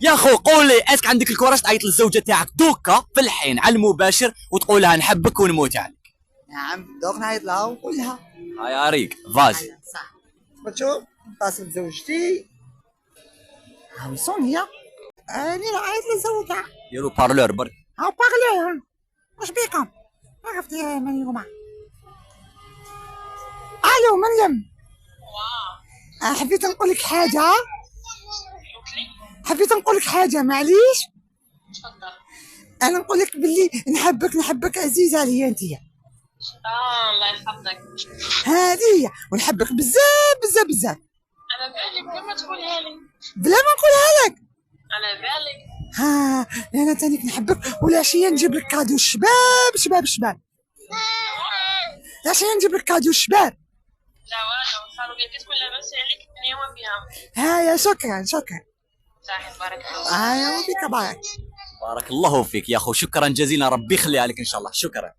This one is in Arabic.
يا خو قول لي اسك عندك الكوراج تعيط للزوجه تاعك دوكا في الحين على المباشر وتقول لها نحبك ونموت عليك؟ نعم دوك نعيط لها ونقول لها. ها يا ريك فاز. صح. تشوف اتصل بزوجتي. ها وين هي؟ اني نعيط للزوجة. ديروا بارلور برك. ها باغلي. واش بيكم؟ عرفتي يا مريم. الو مريم. حبيت نقول لك حاجة. حبيت نقول لك حاجة معليش. تفضل. انا نقول لك باللي نحبك عزيزة عليا انتيا. الله يحفظك. هذه هي ونحبك بزاف بزاف بزاف. على بالك بلا ما تقولها لي. بلا ما نقولها لك. على بالك. ها انا تانيك نحبك والعشية نجيب لك كادو شباب شباب شباب. العشية نجيب لك كادو شباب. لا والو صاروا بيك تكون لاباس عليك الدنيا وما بها. ها يا شكرا شكرا. صحيح بارك الله. يا وفيك بارك. بارك الله فيك يا اخو، شكرا جزيلا، ربي يخليها لك ان شاء الله، شكرا.